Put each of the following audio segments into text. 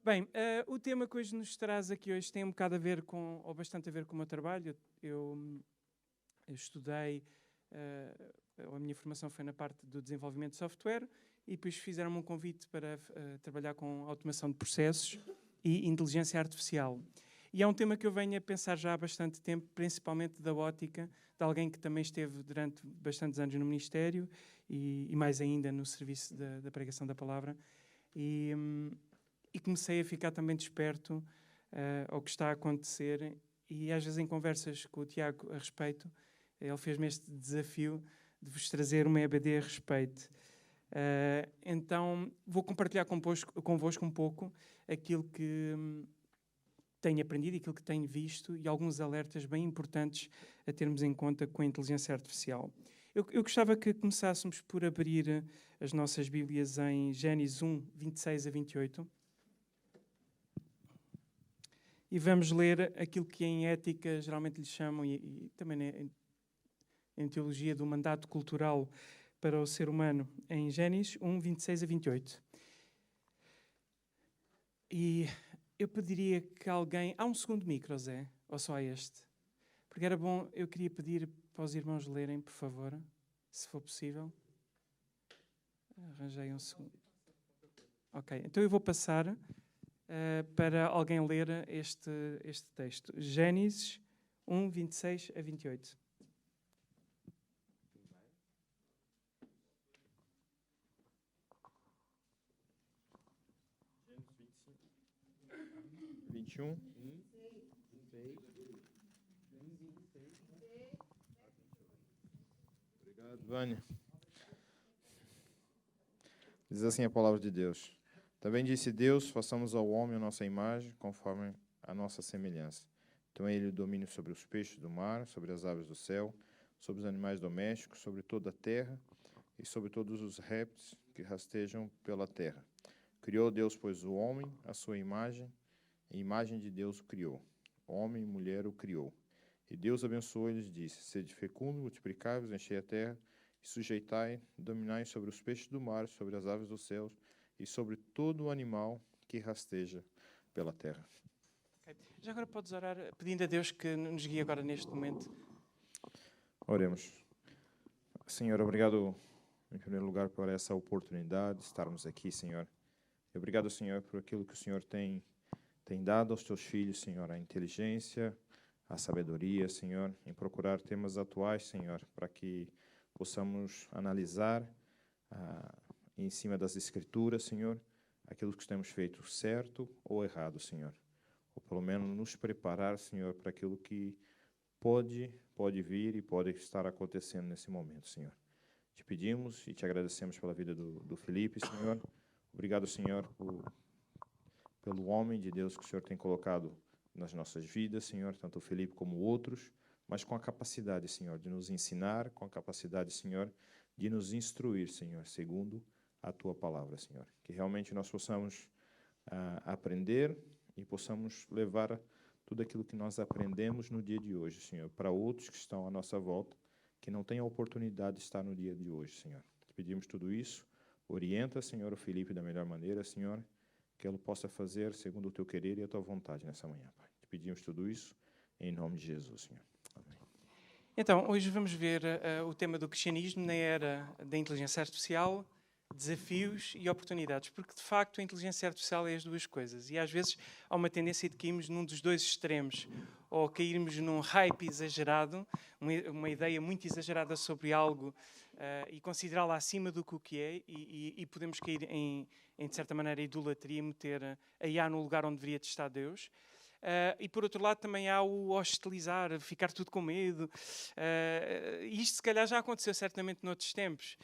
Bem, o tema que hoje nos traz aqui hoje tem um bocado a ver com, ou bastante a ver com o meu trabalho. Eu estudei, a minha formação foi na parte do desenvolvimento de software e depois fizeram-me um convite para trabalhar com automação de processos e inteligência artificial. E é um tema que eu venho a pensar já há bastante tempo, principalmente da ótica de alguém que também esteve durante bastantes anos no Ministério e mais ainda no serviço da pregação da palavra. E comecei a ficar também desperto ao que está a acontecer. E às vezes em conversas com o Tiago a respeito, ele fez-me este desafio de vos trazer uma EBD a respeito. Então vou compartilhar convosco um pouco aquilo que tenho aprendido, aquilo que tenho visto e alguns alertas bem importantes a termos em conta com a inteligência artificial. Eu gostava que começássemos por abrir as nossas Bíblias em Gênesis 1, 26 a 28. E vamos ler aquilo que em ética geralmente lhe chamam, e também em teologia, do mandato cultural para o ser humano, em Gênesis 1, 26 a 28. E eu pediria que alguém... Há um segundo micro, Zé? Ou só este? Porque era bom, eu queria pedir para os irmãos lerem, por favor, se for possível. Arranjei um segundo. Ok, então eu vou passar para alguém ler este texto. Gênesis 1, 26 a 28. Obrigado, Vânia. Diz assim a palavra de Deus. Também disse Deus, façamos ao homem a nossa imagem, conforme a nossa semelhança. Então ele o domínio sobre os peixes do mar, sobre as aves do céu, sobre os animais domésticos, sobre toda a terra e sobre todos os répteis que rastejam pela terra. Criou Deus, pois, o homem, a sua imagem, a imagem de Deus o criou. Homem e mulher o criou. E Deus abençoou e lhes disse, sede fecundos, multiplicai-vos, enchei a terra, e sujeitai, dominai sobre os peixes do mar, sobre as aves dos céus, e sobre todo o animal que rasteja pela terra. Okay. Já agora podes orar pedindo a Deus que nos guie agora neste momento. Oremos. Senhor, obrigado em primeiro lugar por essa oportunidade de estarmos aqui, Senhor. E obrigado, Senhor, por aquilo que o Senhor tem dado aos teus filhos, Senhor, a inteligência, a sabedoria, Senhor, em procurar temas atuais, Senhor, para que possamos analisar em cima das Escrituras, Senhor, aquilo que temos feito certo ou errado, Senhor. Ou pelo menos nos preparar, Senhor, para aquilo que pode vir e pode estar acontecendo nesse momento, Senhor. Te pedimos e te agradecemos pela vida do Felipe, Senhor. Obrigado, Senhor, pelo homem de Deus que o Senhor tem colocado nas nossas vidas, Senhor, tanto o Felipe como outros, mas com a capacidade, Senhor, de nos ensinar, com a capacidade, Senhor, de nos instruir, Senhor, segundo a Tua palavra, Senhor. Que realmente nós possamos aprender e possamos levar tudo aquilo que nós aprendemos no dia de hoje, Senhor, para outros que estão à nossa volta, que não têm a oportunidade de estar no dia de hoje, Senhor. Te pedimos tudo isso. Orienta, Senhor, o Felipe da melhor maneira, Senhor, que ele possa fazer segundo o Teu querer e a Tua vontade nessa manhã, Pai. Te pedimos tudo isso em nome de Jesus, Senhor. Amém. Então, hoje vamos ver o tema do cristianismo na era da inteligência artificial, desafios e oportunidades, porque de facto a inteligência artificial é as duas coisas e às vezes há uma tendência de cairmos num dos dois extremos, ou cairmos num hype exagerado, uma ideia muito exagerada sobre algo e considerá-la acima do que o que é e podemos cair em de certa maneira, idolatria, meter a IA no lugar onde deveria estar Deus. E por outro lado também há o hostilizar, ficar tudo com medo. Isto se calhar já aconteceu certamente noutros tempos,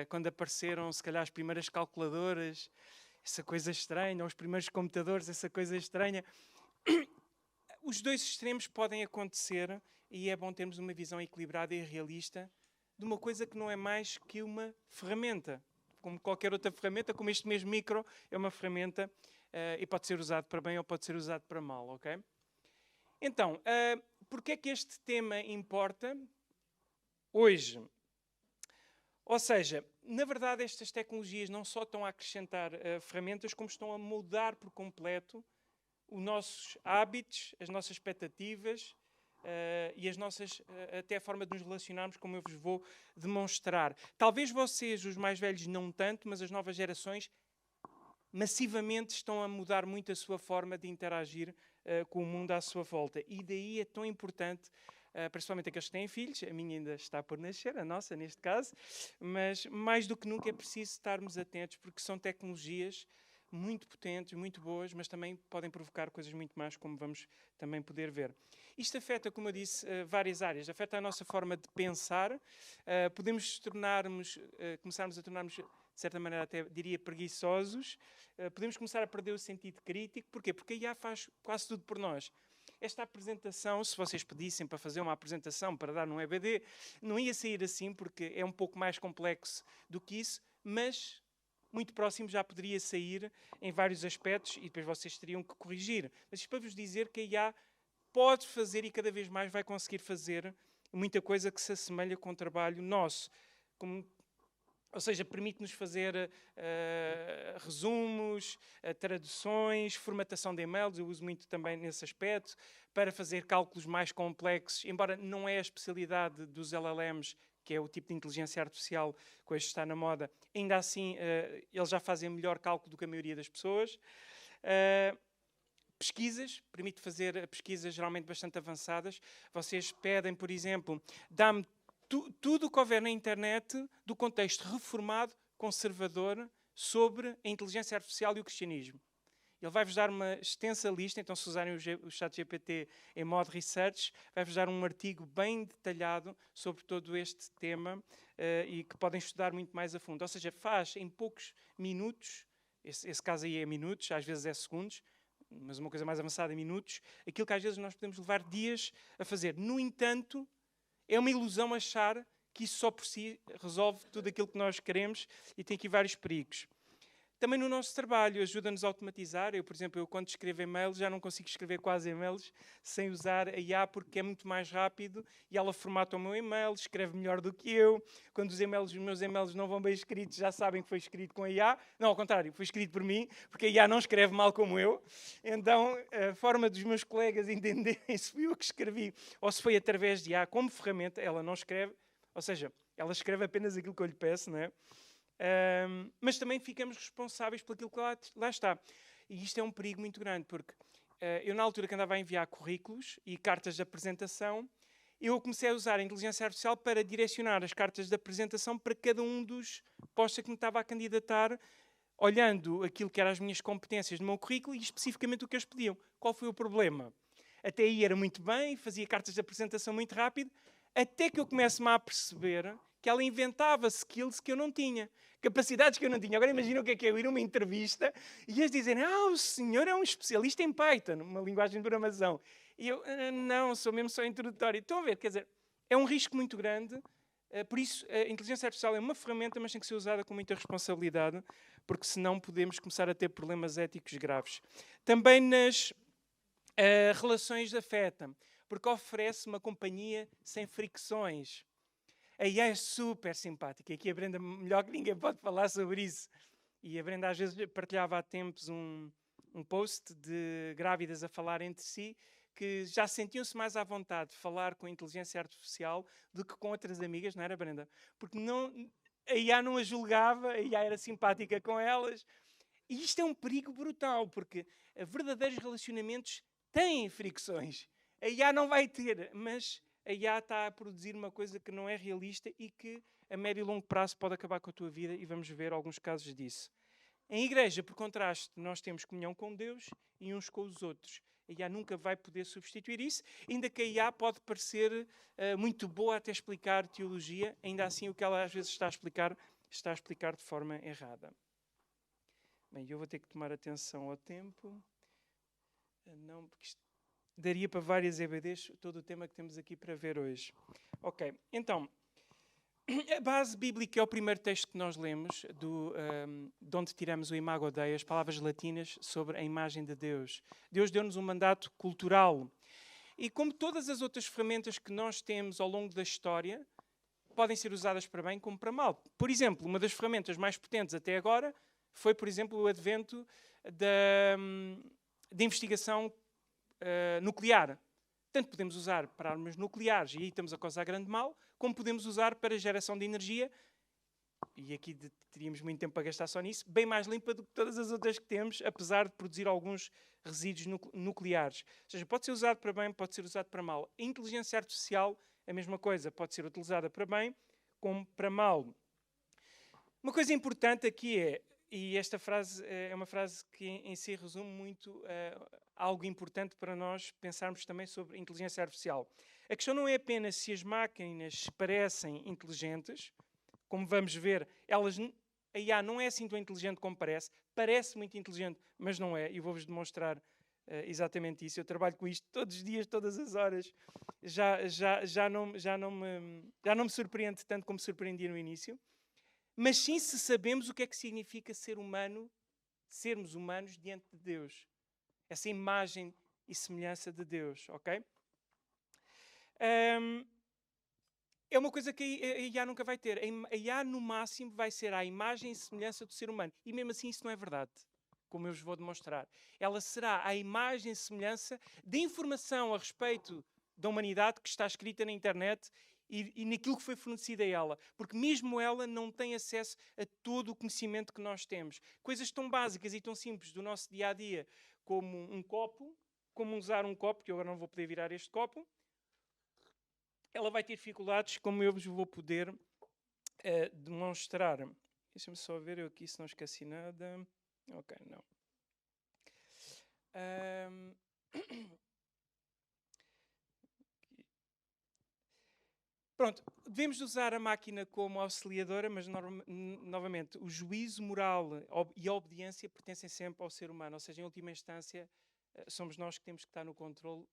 quando apareceram se calhar as primeiras calculadoras, essa coisa estranha, ou os primeiros computadores, essa coisa estranha. Os dois extremos podem acontecer e é bom termos uma visão equilibrada e realista de uma coisa que não é mais que uma ferramenta. Como qualquer outra ferramenta, como este mesmo micro é uma ferramenta e pode ser usado para bem ou pode ser usado para mal, ok? Então, porque é que este tema importa hoje? Ou seja, na verdade, estas tecnologias não só estão a acrescentar ferramentas, como estão a mudar por completo os nossos hábitos, as nossas expectativas e as nossas, até a forma de nos relacionarmos, como eu vos vou demonstrar. Talvez vocês, os mais velhos, não tanto, mas as novas gerações massivamente estão a mudar muito a sua forma de interagir com o mundo à sua volta. E daí é tão importante, principalmente aqueles que têm filhos, a minha ainda está por nascer, a nossa neste caso, mas mais do que nunca é preciso estarmos atentos, porque são tecnologias muito potentes, muito boas, mas também podem provocar coisas muito más, como vamos também poder ver. Isto afeta, como eu disse, várias áreas. Afeta a nossa forma de pensar. Podemos começarmos a tornar-nos, de certa maneira, até diria, preguiçosos. Podemos começar a perder o sentido crítico. Porquê? Porque a IA faz quase tudo por nós. Esta apresentação, se vocês pedissem para fazer uma apresentação, para dar num EBD, não ia sair assim, porque é um pouco mais complexo do que isso, mas muito próximo já poderia sair em vários aspectos e depois vocês teriam que corrigir. Mas isto para vos dizer que a IA pode fazer e cada vez mais vai conseguir fazer muita coisa que se assemelha com o trabalho nosso. Ou seja, permite-nos fazer resumos, traduções, formatação de e-mails, eu uso muito também nesse aspecto, para fazer cálculos mais complexos, embora não é a especialidade dos LLMs, que é o tipo de inteligência artificial que hoje está na moda, ainda assim eles já fazem melhor cálculo do que a maioria das pessoas. Pesquisas, permite fazer pesquisas geralmente bastante avançadas. Vocês pedem, por exemplo, dá-me tudo o que houver na internet do contexto reformado, conservador, sobre a inteligência artificial e o cristianismo. Ele vai-vos dar uma extensa lista, então se usarem o ChatGPT em modo research, vai-vos dar um artigo bem detalhado sobre todo este tema e que podem estudar muito mais a fundo. Ou seja, faz em poucos minutos, esse caso aí é minutos, às vezes é segundos, mas uma coisa mais avançada em minutos, aquilo que às vezes nós podemos levar dias a fazer. No entanto, é uma ilusão achar que isso só por si resolve tudo aquilo que nós queremos e tem aqui vários perigos. Também no nosso trabalho, ajuda-nos a automatizar. Eu, por exemplo, quando escrevo e-mails, já não consigo escrever quase e-mails sem usar a IA, porque é muito mais rápido e ela formata o meu e-mail, escreve melhor do que eu. Quando os meus e-mails não vão bem escritos, já sabem que foi escrito com a IA. Não, ao contrário, foi escrito por mim, porque a IA não escreve mal como eu. Então, a forma dos meus colegas entenderem se fui eu que escrevi ou se foi através de IA, como ferramenta, ela não escreve. Ou seja, ela escreve apenas aquilo que eu lhe peço, não é? Mas também ficamos responsáveis por aquilo que lá está. E isto é um perigo muito grande, porque eu, na altura que andava a enviar currículos e cartas de apresentação, eu comecei a usar a inteligência artificial para direcionar as cartas de apresentação para cada um dos postos a que me estava a candidatar, olhando aquilo que eram as minhas competências no meu currículo e especificamente o que eles pediam. Qual foi o problema? Até aí era muito bem, fazia cartas de apresentação muito rápido, até que eu começo-me a perceber que ela inventava skills que eu não tinha, capacidades que eu não tinha. Agora imagina o que é eu ir a uma entrevista e eles dizerem: o senhor é um especialista em Python, uma linguagem de programação. E eu, não, sou mesmo só introdutório. Estão a ver? Quer dizer, é um risco muito grande. Por isso, a inteligência artificial é uma ferramenta, mas tem que ser usada com muita responsabilidade, porque senão podemos começar a ter problemas éticos graves. Também nas relações de afeto, porque oferece uma companhia sem fricções. A IA é super simpática. Aqui a Brenda, melhor que ninguém, pode falar sobre isso. E a Brenda às vezes partilhava há tempos um post de grávidas a falar entre si, que já sentiam-se mais à vontade de falar com a inteligência artificial do que com outras amigas, não era, Brenda? Porque a IA não as julgava, a IA era simpática com elas. E isto é um perigo brutal, porque verdadeiros relacionamentos têm fricções. A IA não vai ter, mas a IA está a produzir uma coisa que não é realista e que a médio e longo prazo pode acabar com a tua vida, e vamos ver alguns casos disso. Em igreja, por contraste, nós temos comunhão com Deus e uns com os outros. A IA nunca vai poder substituir isso, ainda que a IA pode parecer muito boa até explicar teologia, ainda assim o que ela às vezes está a explicar de forma errada. Bem, eu vou ter que tomar atenção ao tempo. Não, porque isto daria para várias EBDs todo o tema que temos aqui para ver hoje. Ok, então, a base bíblica é o primeiro texto que nós lemos, de onde tiramos o Imago Dei, as palavras latinas sobre a imagem de Deus. Deus deu-nos um mandato cultural. E como todas as outras ferramentas que nós temos ao longo da história, podem ser usadas para bem como para mal. Por exemplo, uma das ferramentas mais potentes até agora foi, por exemplo, o advento da investigação nuclear. Tanto podemos usar para armas nucleares, e aí estamos a causar grande mal, como podemos usar para geração de energia, e aqui teríamos muito tempo para gastar só nisso, bem mais limpa do que todas as outras que temos, apesar de produzir alguns resíduos nucleares. Ou seja, pode ser usado para bem, pode ser usado para mal. A inteligência artificial, a mesma coisa, pode ser utilizada para bem como para mal. Uma coisa importante aqui e esta frase é uma frase que em si resume muito algo importante para nós pensarmos também sobre inteligência artificial. A questão não é apenas se as máquinas parecem inteligentes, como vamos ver, a IA não é assim tão inteligente como parece, parece muito inteligente, mas não é, e vou-vos demonstrar exatamente isso. Eu trabalho com isto todos os dias, todas as horas, já não me surpreende tanto como surpreendia no início, mas sim se sabemos o que é que significa ser humano, sermos humanos diante de Deus. Essa imagem e semelhança de Deus, ok? É uma coisa que a IA nunca vai ter. A IA, no máximo, vai ser a imagem e semelhança do ser humano. E mesmo assim isso não é verdade, como eu vos vou demonstrar. Ela será a imagem e semelhança de informação a respeito da humanidade que está escrita na internet e naquilo que foi fornecido a ela. Porque mesmo ela não tem acesso a todo o conhecimento que nós temos. Coisas tão básicas e tão simples do nosso dia-a-dia, como um copo, como usar um copo, que eu agora não vou poder virar este copo. Ela vai ter dificuldades, como eu vos vou poder demonstrar. Deixa-me só ver, eu aqui se não esqueci nada. Ok, não. Pronto, devemos usar a máquina como auxiliadora, mas novamente, o juízo moral e a obediência pertencem sempre ao ser humano. Ou seja, em última instância, somos nós que temos que estar no controle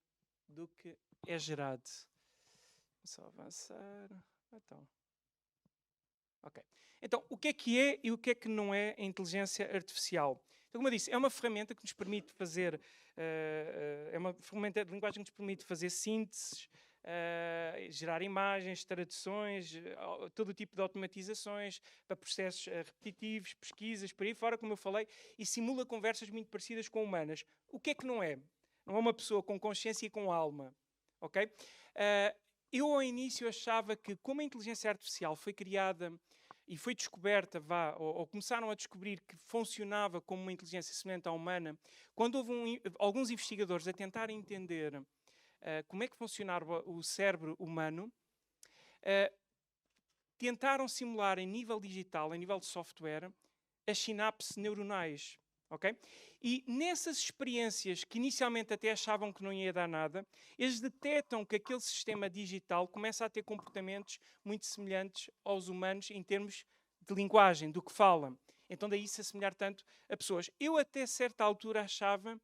do que é gerado. Vou só avançar. Então. Ok. Então, o que é e o que não é a inteligência artificial? Então, como eu disse, é uma ferramenta que nos permite fazer, é uma ferramenta de linguagem que nos permite fazer sínteses, gerar imagens, traduções, todo o tipo de automatizações para processos repetitivos, pesquisas, por aí fora, como eu falei, e simula conversas muito parecidas com humanas. O que não é? Não é uma pessoa com consciência e com alma, ok? Eu ao início achava que, como a inteligência artificial foi criada e foi descoberta, ou começaram a descobrir que funcionava como uma inteligência semelhante à humana, quando houve alguns investigadores a tentar entender como é que funcionava o cérebro humano, tentaram simular em nível digital, em nível de software, as sinapses neuronais. Okay? E nessas experiências que inicialmente até achavam que não ia dar nada, eles detectam que aquele sistema digital começa a ter comportamentos muito semelhantes aos humanos em termos de linguagem, do que falam. Então daí se assemelhar tanto a pessoas. Eu até certa altura achava,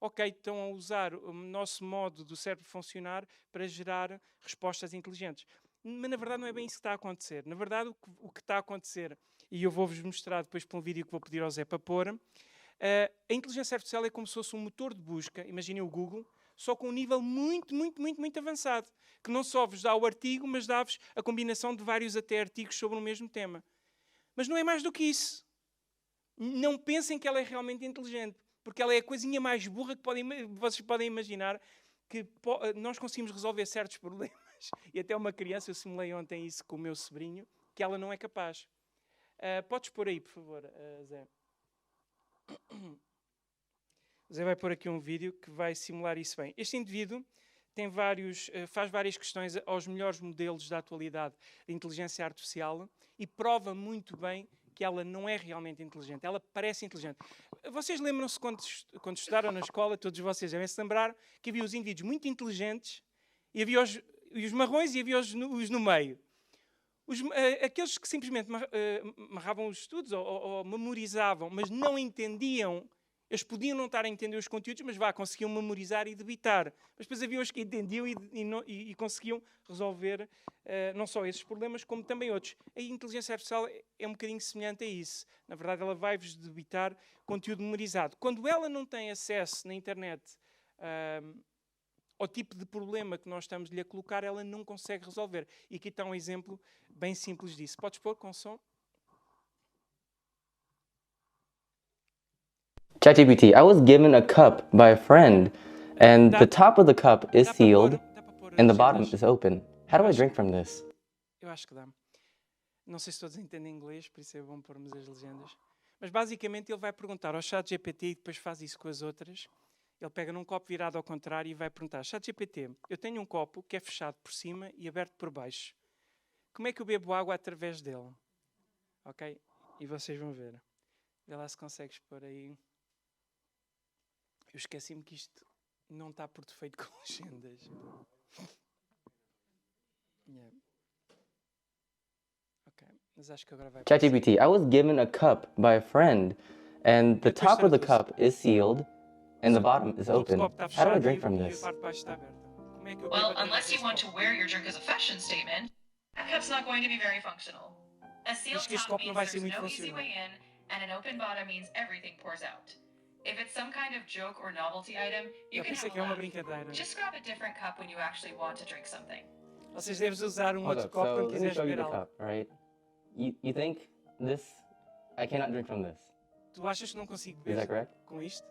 ok, estão a usar o nosso modo do cérebro funcionar para gerar respostas inteligentes. Mas na verdade não é bem isso que está a acontecer. Na verdade o que está a acontecer, e eu vou-vos mostrar depois por um vídeo que vou pedir ao Zé para pôr, a inteligência artificial é como se fosse um motor de busca, imaginem o Google, só com um nível muito avançado, que não só vos dá o artigo, mas dá-vos a combinação de vários até artigos sobre o mesmo tema. Mas não é mais do que isso. Não pensem que ela é realmente inteligente, porque ela é a coisinha mais burra que vocês podem imaginar, que nós conseguimos resolver certos problemas, e até uma criança, eu simulei ontem isso com o meu sobrinho, que ela não é capaz. Podes pôr aí, por favor, Zé. Zé vai pôr aqui um vídeo que vai simular isso bem. Este indivíduo tem faz várias questões aos melhores modelos da atualidade de inteligência artificial e prova muito bem que ela não é realmente inteligente. Ela parece inteligente. Vocês lembram-se quando estudaram na escola, todos vocês devem se lembrar, que havia os indivíduos muito inteligentes e havia os marrões e havia os no meio. Aqueles que simplesmente marravam os estudos ou memorizavam, mas não entendiam, eles podiam não estar a entender os conteúdos, mas conseguiam memorizar e debitar. Mas depois havia os que entendiam e conseguiam resolver não só esses problemas, como também outros. A inteligência artificial é um bocadinho semelhante a isso. Na verdade, ela vai-vos debitar conteúdo memorizado. Quando ela não tem acesso na internet ao tipo de problema que nós estamos lhe a colocar, ela não consegue resolver. E aqui está um exemplo bem simples disso. Podes pôr com som? ChatGPT, I was given a cup by a friend, and the top of the cup is Dá para sealed, pôr, dá para pôr and the bottom legendas? is open. How do I drink from this? Eu acho que dá. Não sei se todos entendem inglês, por isso é bom pormos as legendas. Mas basicamente ele vai perguntar ao ChatGPT e depois faz isso com as outras. Ele pega num copo virado ao contrário e vai perguntar: ChatGPT, eu tenho um copo que é fechado por cima e aberto por baixo. Como é que eu bebo água através dele? Ok? E vocês vão ver. Vê lá se consegues pôr aí. Eu esqueci-me que isto não está por defeito com legendas. Yeah. Ok, mas acho que agora vai aparecer. ChatGPT, I was given a cup by a friend, and the Depois top of the traduz. cup is sealed, and the bottom is O open. copo está How do I fechado drink from e a this? parte de baixo está aberta. Como é que eu bebo Well, através unless you deste want to copo? wear your drink as a fashion statement, that cup's not going to be very functional. A sealed Acho que este top copo não means vai ser there's muito no easy funcional. way in, and an open bottom means everything pours out. If it's some kind of joke or novelty item, you Eu can pensei have que a é uma laugh. brincadeira. Just grab a different cup when you actually want to drink something. Ou seja, deves usar Hold outro up, copo so quando let me quiseres show you beber the algo. cup, right? You think this, I cannot drink from this. Tu achas que não consigo Is that beber correct? com isto?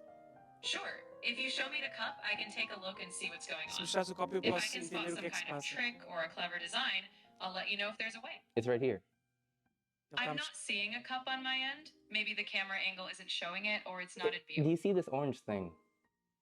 Sure, if you show me the cup, I can take a look and see what's going Se on. mostrares o copo eu If I posso can spot entender o some que é que se kind of passa. trick or a clever design, I'll let you know if there's a way. It's right here. Ele está a I'm not seeing a cup on my end. Maybe the camera angle isn't showing it or it's not in Do view. you see this orange thing?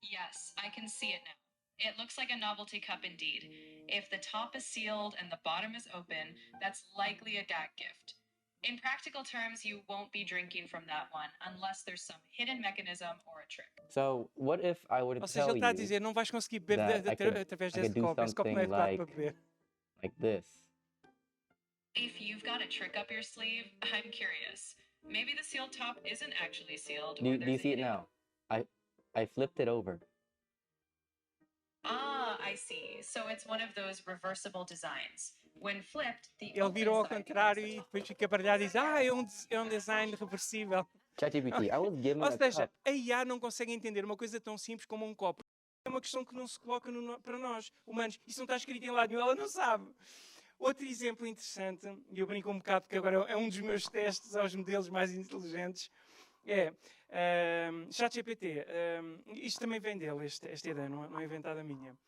Yes, I can see it now. It looks like a novelty cup indeed. If the top is sealed and the bottom is open, that's likely a gag gift. In practical terms, you won't be drinking from that one unless there's some hidden mechanism or a trick. So what if I were to Ou seja, tell ele está a you dizer, não vais conseguir beber that através I desse could do copo. Esse copo não é something adequado para beber. like this? If you've got a trick up your sleeve, I'm curious. Maybe the sealed top isn't actually sealed. Do or you there's a see it hidden- now? I flipped it over. Ah, I see. So it's one of those reversible designs. When flipped, the Ele virou ao open side contrário becomes e the top. depois fica baralhado e diz: é um design reversível. ChatGPT, I was given Ou a seja, cup. a IA não consegue entender uma coisa tão simples como um copo. É uma questão que não se coloca para nós, humanos. Isso não está escrito em lado nenhum, ela não sabe. Outro exemplo interessante, e eu brinco um bocado porque agora é um dos meus testes aos modelos mais inteligentes, é ChatGPT. Isto também vem dele, esta ideia, não é inventada minha.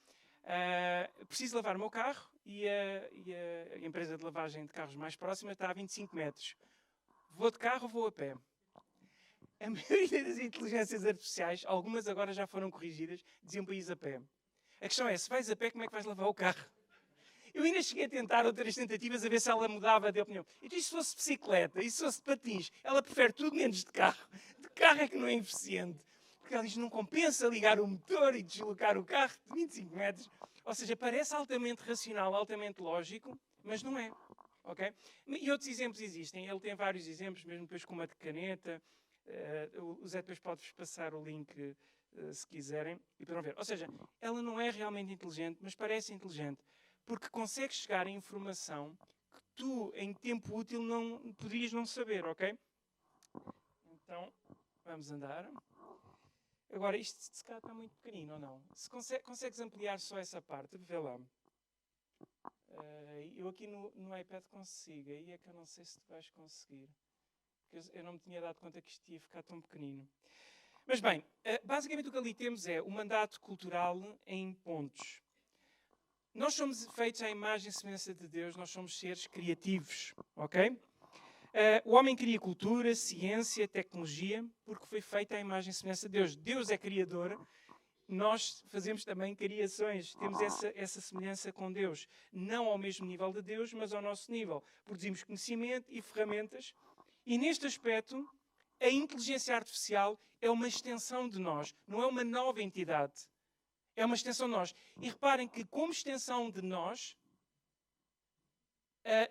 Preciso lavar o meu carro e a empresa de lavagem de carros mais próxima está a 25 metros. Vou de carro ou vou a pé? A maioria das inteligências artificiais, algumas agora já foram corrigidas, diziam para ir a pé. A questão é, se vais a pé, como é que vais lavar o carro? Eu ainda cheguei a tentar outras tentativas a ver se ela mudava de opinião. E se fosse bicicleta, e se fosse patins, ela prefere tudo menos de carro. De carro é que não é eficiente. Porque ela diz que não compensa ligar o motor e deslocar o carro de 25 metros. Ou seja, parece altamente racional, altamente lógico, mas não é. Okay? E outros exemplos existem. Ele tem vários exemplos, mesmo depois com uma de caneta. O Zé depois pode-vos passar o link se quiserem e para ver. Ou seja, ela não é realmente inteligente, mas parece inteligente. Porque consegue chegar a informação que tu, em tempo útil, poderias não saber, ok? Então, vamos andar. Agora, isto se calhar está muito pequenino ou não? Se consegues ampliar só essa parte, vê lá. Eu aqui no iPad consigo, aí é que eu não sei se tu vais conseguir. Porque eu não me tinha dado conta que isto ia ficar tão pequenino. Mas bem, basicamente o que ali temos é o mandato cultural em pontos. Nós somos feitos à imagem e semelhança de Deus, nós somos seres criativos, ok? O homem cria cultura, ciência, tecnologia, porque foi feita à imagem e semelhança de Deus. Deus é criador, nós fazemos também criações, temos essa semelhança com Deus. Não ao mesmo nível de Deus, mas ao nosso nível. Produzimos conhecimento e ferramentas, e neste aspecto, a inteligência artificial é uma extensão de nós, não é uma nova entidade. É uma extensão de nós. E reparem que, como extensão de nós,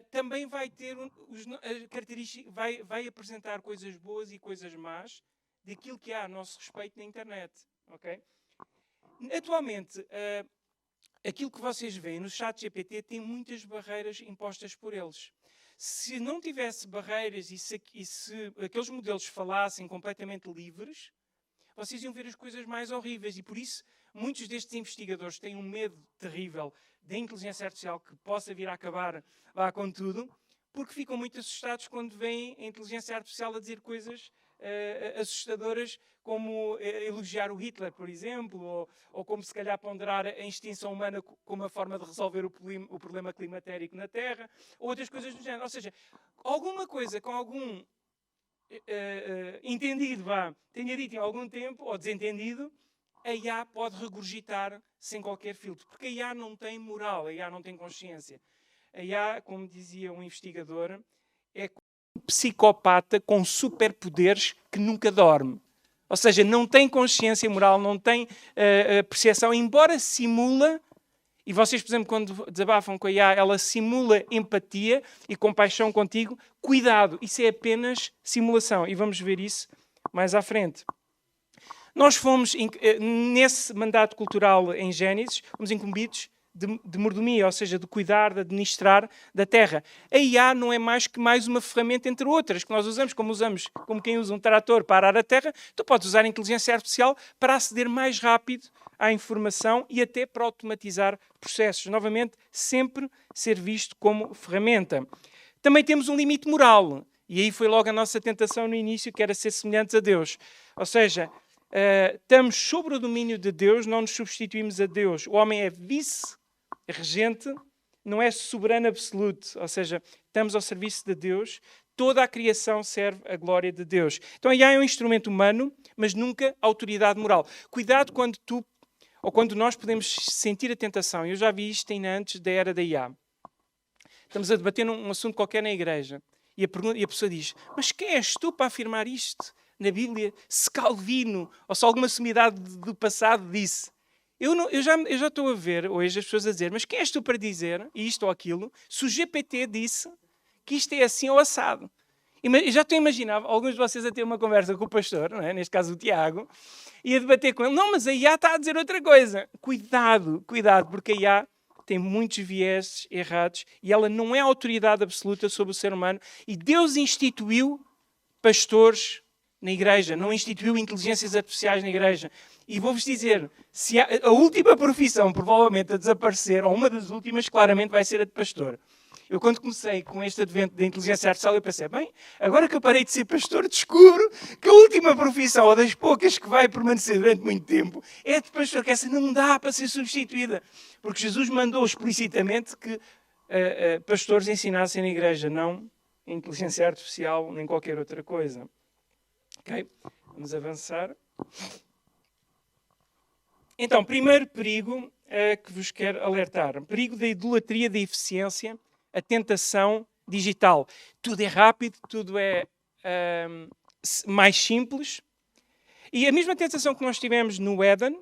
também vai ter características, vai apresentar coisas boas e coisas más daquilo que há a nosso respeito na internet. Okay? Atualmente, aquilo que vocês veem no ChatGPT tem muitas barreiras impostas por eles. Se não tivesse barreiras e se aqueles modelos falassem completamente livres, vocês iam ver as coisas mais horríveis. E por isso, muitos destes investigadores têm um medo terrível da inteligência artificial que possa vir a acabar lá com tudo, porque ficam muito assustados quando veem a inteligência artificial a dizer coisas assustadoras, como elogiar o Hitler, por exemplo, ou como se calhar ponderar a extinção humana como uma forma de resolver o problema climatérico na Terra, ou outras coisas do género. Ou seja, alguma coisa com algum entendido, tenha dito em algum tempo, ou desentendido, a IA pode regurgitar sem qualquer filtro. Porque a IA não tem moral, a IA não tem consciência. A IA, como dizia um investigador, é um psicopata com superpoderes que nunca dorme. Ou seja, não tem consciência moral, não tem percepção, embora simula, e vocês, por exemplo, quando desabafam com a IA, ela simula empatia e compaixão contigo. Cuidado, isso é apenas simulação. E vamos ver isso mais à frente. Nós fomos, nesse mandato cultural em Gênesis, fomos incumbidos de mordomia, ou seja, de cuidar, de administrar da terra. A IA não é mais que mais uma ferramenta entre outras que nós usamos, como quem usa um trator para arar a terra. Tu podes usar a inteligência artificial para aceder mais rápido à informação e até para automatizar processos. Novamente, sempre ser visto como ferramenta. Também temos um limite moral. E aí foi logo a nossa tentação no início, que era ser semelhantes a Deus. Ou seja, estamos sobre o domínio de Deus, não nos substituímos a Deus. O homem é vice-regente, não é soberano absoluto. Ou seja, estamos ao serviço de Deus. Toda a criação serve a glória de Deus. Então a IA é um instrumento humano, mas nunca autoridade moral. Cuidado quando nós podemos sentir a tentação. Eu já vi isto ainda antes da era da IA. Estamos a debater um assunto qualquer na igreja. E a pessoa diz, mas quem és tu para afirmar isto na Bíblia? Se Calvino ou se alguma sumidade do passado disse. Eu já estou a ver hoje as pessoas a dizer, mas quem és tu para dizer isto ou aquilo? Se o GPT disse que isto é assim ou assado. Eu já estou a imaginar alguns de vocês a ter uma conversa com o pastor, não é? Neste caso o Tiago, e a debater com ele. Não, mas a IA está a dizer outra coisa. Cuidado, porque a IA tem muitos viés errados e ela não é autoridade absoluta sobre o ser humano. E Deus instituiu pastores na igreja, não instituiu inteligências artificiais na igreja. E vou-vos dizer, se a última profissão provavelmente a desaparecer, ou uma das últimas, claramente vai ser a de pastor. Eu, quando comecei com este advento da inteligência artificial, eu pensei, bem, agora que eu parei de ser pastor, descubro que a última profissão, ou das poucas que vai permanecer durante muito tempo, é a de pastor, que essa não dá para ser substituída. Porque Jesus mandou explicitamente que pastores ensinassem na igreja, não inteligência artificial, nem qualquer outra coisa. Ok? Vamos avançar. Então, primeiro perigo que vos quero alertar. Perigo da idolatria da eficiência, a tentação digital. Tudo é rápido, tudo é mais simples. E a mesma tentação que nós tivemos no Éden,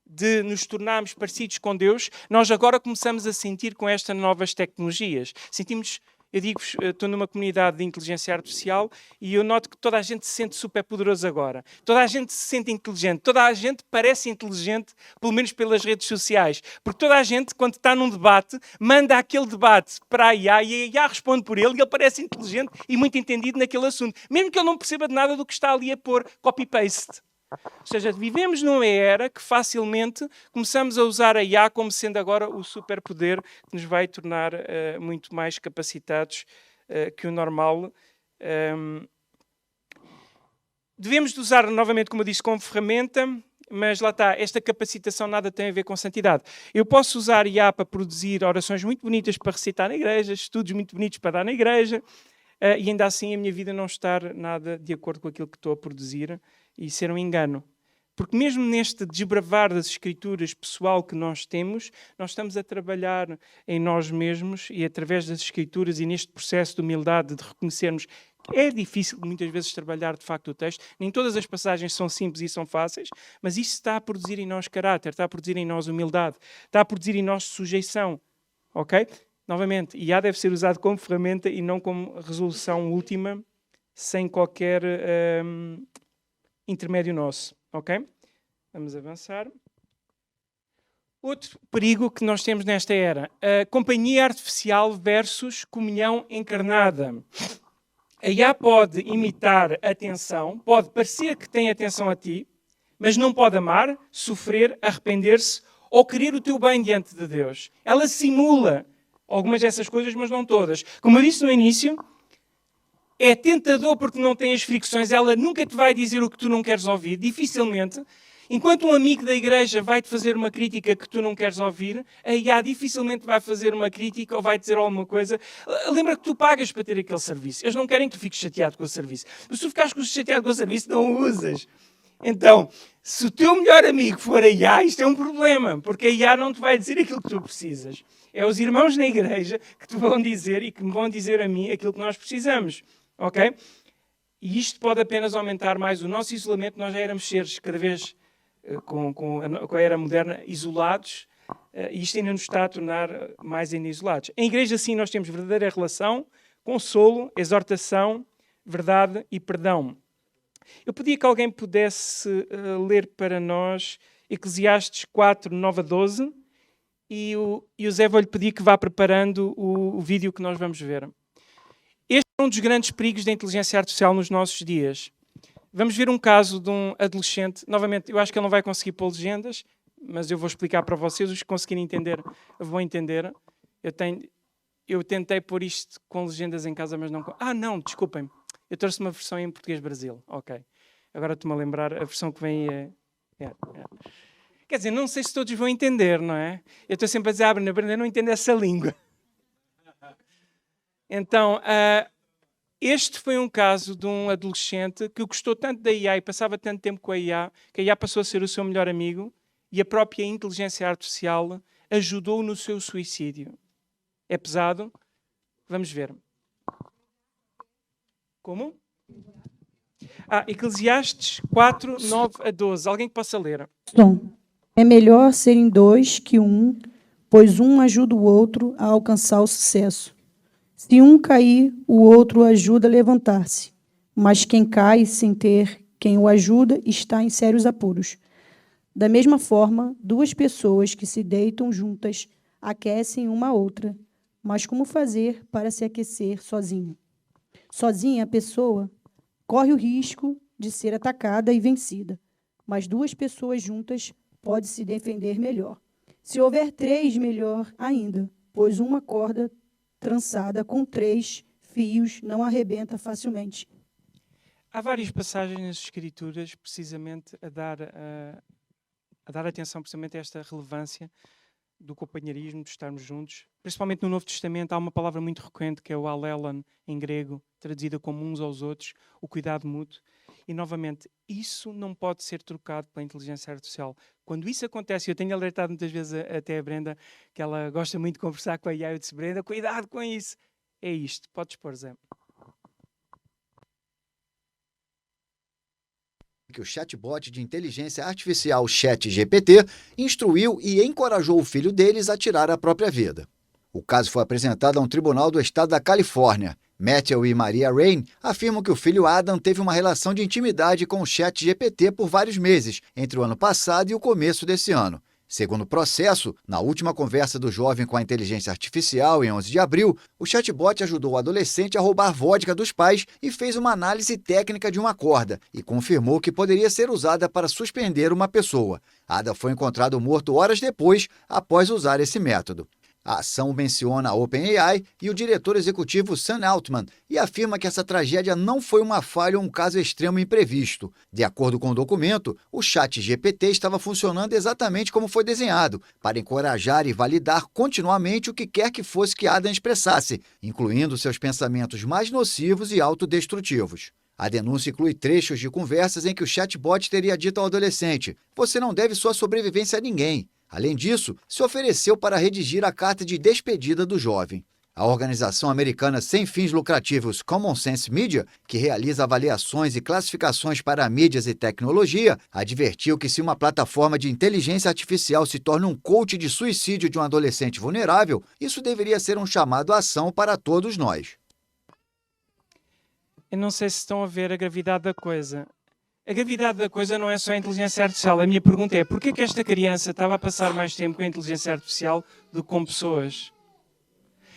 de nos tornarmos parecidos com Deus, nós agora começamos a sentir com estas novas tecnologias. Sentimos, eu digo-vos, estou numa comunidade de inteligência artificial e eu noto que toda a gente se sente super poderoso agora. Toda a gente se sente inteligente. Toda a gente parece inteligente, pelo menos pelas redes sociais. Porque toda a gente, quando está num debate, manda aquele debate para a IA e a IA responde por ele e ele parece inteligente e muito entendido naquele assunto. Mesmo que ele não perceba de nada do que está ali a pôr copy-paste. Ou seja, vivemos numa era que facilmente começamos a usar a IA como sendo agora o superpoder que nos vai tornar muito mais capacitados que o normal. Devemos de usar, novamente, como eu disse, como ferramenta, mas lá está, esta capacitação nada tem a ver com santidade. Eu posso usar IA para produzir orações muito bonitas para recitar na igreja, estudos muito bonitos para dar na igreja, e ainda assim a minha vida não estar nada de acordo com aquilo que estou a produzir e ser um engano. Porque mesmo neste desbravar das escrituras pessoal que nós temos, nós estamos a trabalhar em nós mesmos e através das escrituras e neste processo de humildade, de reconhecermos que é difícil muitas vezes trabalhar de facto o texto. Nem todas as passagens são simples e são fáceis, mas isso está a produzir em nós caráter, está a produzir em nós humildade, está a produzir em nós sujeição. Ok? Novamente, IA deve ser usado como ferramenta e não como resolução última, sem qualquer intermédio nosso. Ok? Vamos avançar. Outro perigo que nós temos nesta era, a companhia artificial versus comunhão encarnada. A IA pode imitar atenção, pode parecer que tem atenção a ti, mas não pode amar, sofrer, arrepender-se ou querer o teu bem diante de Deus. Ela simula algumas dessas coisas, mas não todas. Como eu disse no início, é tentador porque não tem as fricções. Ela nunca te vai dizer o que tu não queres ouvir, dificilmente. Enquanto um amigo da igreja vai-te fazer uma crítica que tu não queres ouvir, a IA dificilmente vai fazer uma crítica ou vai dizer alguma coisa. Lembra que tu pagas para ter aquele serviço. Eles não querem que tu fiques chateado com o serviço. Mas se tu ficares chateado com o serviço, não o usas. Então, se o teu melhor amigo for a IA, isto é um problema, porque a IA não te vai dizer aquilo que tu precisas. É os irmãos na igreja que te vão dizer e que me vão dizer a mim aquilo que nós precisamos. Ok? E isto pode apenas aumentar mais o nosso isolamento. Nós já éramos seres cada vez com a era moderna isolados, e isto ainda nos está a tornar mais ainda isolados. Em igreja, sim, nós temos verdadeira relação, consolo, exortação, verdade e perdão. Eu pedia que alguém pudesse ler para nós Eclesiastes 4, 9 a 12, e o Zé vou-lhe pedir que vá preparando o vídeo que nós vamos ver. Este é um dos grandes perigos da inteligência artificial nos nossos dias. Vamos ver um caso de um adolescente. Novamente, eu acho que ele não vai conseguir pôr legendas, mas eu vou explicar para vocês. Os que conseguirem entender, vão entender. Eu tentei pôr isto com legendas em casa, mas não... não, desculpem. Eu trouxe uma versão em português Brasil. Ok. Agora estou-me a lembrar, a versão que vem é... Quer dizer, não sei se todos vão entender, não é? Eu estou sempre a dizer, Brenda, não entendo essa língua. Então... Este foi um caso de um adolescente que gostou tanto da IA e passava tanto tempo com a IA, que a IA passou a ser o seu melhor amigo e a própria inteligência artificial ajudou no seu suicídio. É pesado? Vamos ver. Como? Eclesiastes 4, 9 a 12. Alguém que possa ler. É melhor serem dois que um, pois um ajuda o outro a alcançar o sucesso. Se um cair, o outro o ajuda a levantar-se. Mas quem cai sem ter quem o ajuda está em sérios apuros. Da mesma forma, duas pessoas que se deitam juntas aquecem uma a outra. Mas como fazer para se aquecer sozinho? Sozinha, a pessoa corre o risco de ser atacada e vencida. Mas duas pessoas juntas podem se defender melhor. Se houver três, melhor ainda, pois uma corda trançada com 3 fios não arrebenta facilmente. Há várias passagens nas Escrituras, precisamente, a dar atenção precisamente a esta relevância do companheirismo, de estarmos juntos. Principalmente no Novo Testamento há uma palavra muito recorrente que é o alelon, em grego, traduzida como uns aos outros, o cuidado mútuo. E, novamente, isso não pode ser trocado pela inteligência artificial. Quando isso acontece, eu tenho alertado muitas vezes até a Brenda, que ela gosta muito de conversar com a IA, eu disse, Brenda, cuidado com isso. É isto. Podes pôr, Zé. Que o chatbot de inteligência artificial ChatGPT instruiu e encorajou o filho deles a tirar a própria vida. O caso foi apresentado a um tribunal do estado da Califórnia. Matthew e Maria Rain afirmam que o filho Adam teve uma relação de intimidade com o ChatGPT por vários meses, entre o ano passado e o começo desse ano. Segundo o processo, na última conversa do jovem com a inteligência artificial, em 11 de abril, o chatbot ajudou o adolescente a roubar vodka dos pais e fez uma análise técnica de uma corda e confirmou que poderia ser usada para suspender uma pessoa. Adam foi encontrado morto horas depois, após usar esse método. A ação menciona a OpenAI e o diretor executivo Sam Altman e afirma que essa tragédia não foi uma falha ou um caso extremo imprevisto. De acordo com o documento, o ChatGPT estava funcionando exatamente como foi desenhado, para encorajar e validar continuamente o que quer que fosse que Adam expressasse, incluindo seus pensamentos mais nocivos e autodestrutivos. A denúncia inclui trechos de conversas em que o chatbot teria dito ao adolescente: "Você não deve sua sobrevivência a ninguém." Além disso, se ofereceu para redigir a carta de despedida do jovem. A organização americana sem fins lucrativos Common Sense Media, que realiza avaliações e classificações para mídias e tecnologia, advertiu que se uma plataforma de inteligência artificial se torna um coach de suicídio de um adolescente vulnerável, isso deveria ser um chamado à ação para todos nós. Eu não sei se estão a ver a gravidade da coisa. A gravidade da coisa não é só a inteligência artificial. A minha pergunta é, porquê que esta criança estava a passar mais tempo com a inteligência artificial do que com pessoas?